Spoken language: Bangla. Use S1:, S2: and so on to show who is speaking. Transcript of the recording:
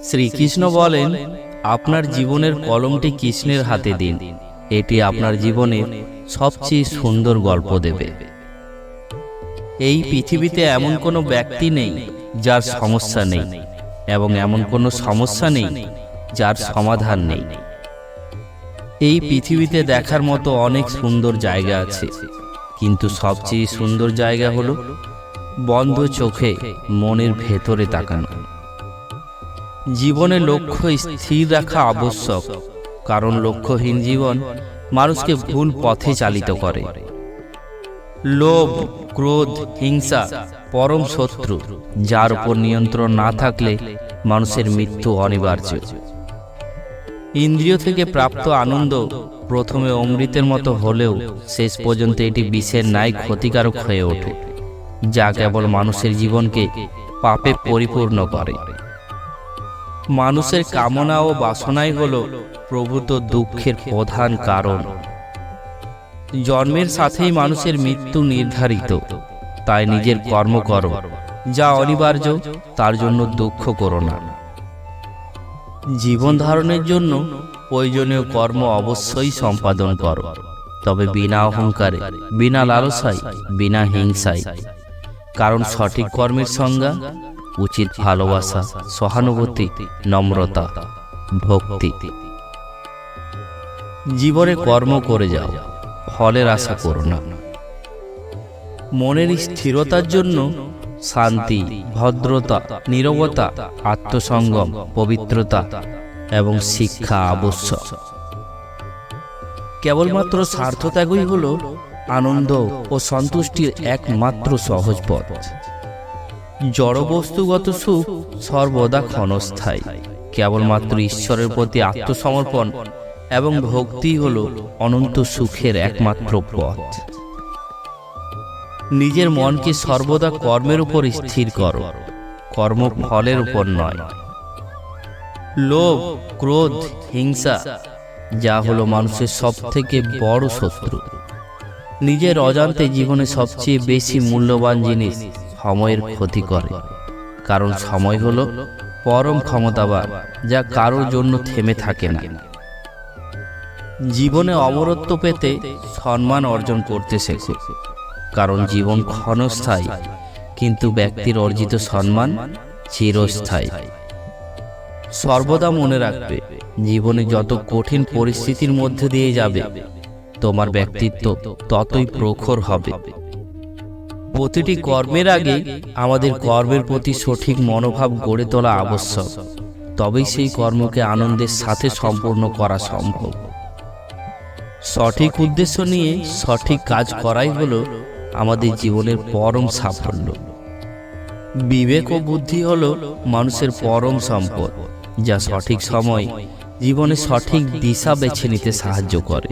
S1: শ্রীকৃষ্ণ বলেন, আপনার জীবনের কলমটি কৃষ্ণের হাতে দিন, এটি আপনার জীবনের সবচেয়ে সুন্দর গল্প দেবে। এই পৃথিবীতে এমন কোনো ব্যক্তি নেই যার সমস্যা নেই, এবং এমন কোনো সমস্যা নেই যার সমাধান নেই। এই পৃথিবীতে দেখার মতো অনেক সুন্দর জায়গা আছে, কিন্তু সবচেয়ে সুন্দর জায়গা হলো বন্ধ চোখে মনের ভেতরে তাকানো। জীবনে লক্ষ্য স্থির রাখা আবশ্যক, কারণ লক্ষ্যহীন জীবন মানুষকে ভুল পথে চালিত করে। লোভ, ক্রোধ, হিংসা পরম শত্রু, যার উপর নিয়ন্ত্রণ না থাকলে মানুষের মৃত্যু অনিবার্য। ইন্দ্রিয় থেকে প্রাপ্ত আনন্দ প্রথমে অমৃতের মতো হলেও শেষ পর্যন্ত এটি বিষের ন্যায় ক্ষতিকারক হয়ে ওঠে, যা কেবল মানুষের জীবনকে পাপে পরিপূর্ণ করে। মানুষের কামনা ও বাসনাই হল প্রভূত দুঃখের প্রধান কারণ। জন্মের সাথেই মানুষের মৃত্যু নির্ধারিত, তাই নিজের কর্ম করো, যা অনিবার্য তার জন্য দুঃখ করো না। জীবন ধারণের জন্য প্রয়োজনীয় কর্ম অবশ্যই সম্পাদন করো, তবে বিনা অহংকারে, বিনা লালসায়, বিনা হিংসায়। কারণ সঠিক কর্মের সংজ্ঞা উচিত ভালোবাসা, সহানুভূতি, নম্রতা, ভক্তি। জীবনে কর্ম করে যাও, ফলের আশা করো না। মনের স্থিরতার জন্য শান্তি, ভদ্রতা, নীরবতা, আত্মসংযম, পবিত্রতা এবং শিক্ষা আবশ্যক। কেবলমাত্র স্বার্থত্যাগই হল আনন্দ ও সন্তুষ্টির একমাত্র সহজ পথ। জড়বস্তুগত সুখ সর্বদা ক্ষণস্থায়ী। কেবলমাত্র ঈশ্বরের প্রতি আত্মসমর্পণ এবং ভক্তি হল অনন্ত সুখের একমাত্র পথ। নিজের মনকে সর্বদা কর্মের উপর স্থির করো, কর্মফলের উপর নয়। লোভ, ক্রোধ, হিংসা যা হলো মানুষের সবথেকে বড় শত্রু। নিজের অজান্তে জীবনে সবচেয়ে বেশি মূল্যবান জিনিস সময়ের ক্ষতি করে, কারণ সময় হলো পরম ক্ষমতাবান, যা কারোর জন্য থেমে থাকে না। জীবনে অমরত্ব পেতে সম্মান অর্জন করতে শেখো, কারণ জীবন ক্ষণস্থায়ী, কিন্তু ব্যক্তির অর্জিত সম্মান চিরস্থায়ী। সর্বদা মনে রাখবে, জীবনে যত কঠিন পরিস্থিতির মধ্যে দিয়ে যাবে, তোমার ব্যক্তিত্ব ততই প্রখর হবে। প্রতিটি কর্মের আগে আমাদের কর্মের প্রতি সঠিক মনোভাব গড়ে তোলা আবশ্যক, তবেই সেই কর্মকে আনন্দের সাথে সম্পূর্ণ করা সম্ভব। সঠিক উদ্দেশ্য নিয়ে সঠিক কাজ করাই হলো আমাদের জীবনের পরম সাফল্য। বিবেক ও বুদ্ধি হলো মানুষের পরম সম্পদ, যা সঠিক সময় জীবনে সঠিক দিশা বেছে নিতে সাহায্য করে।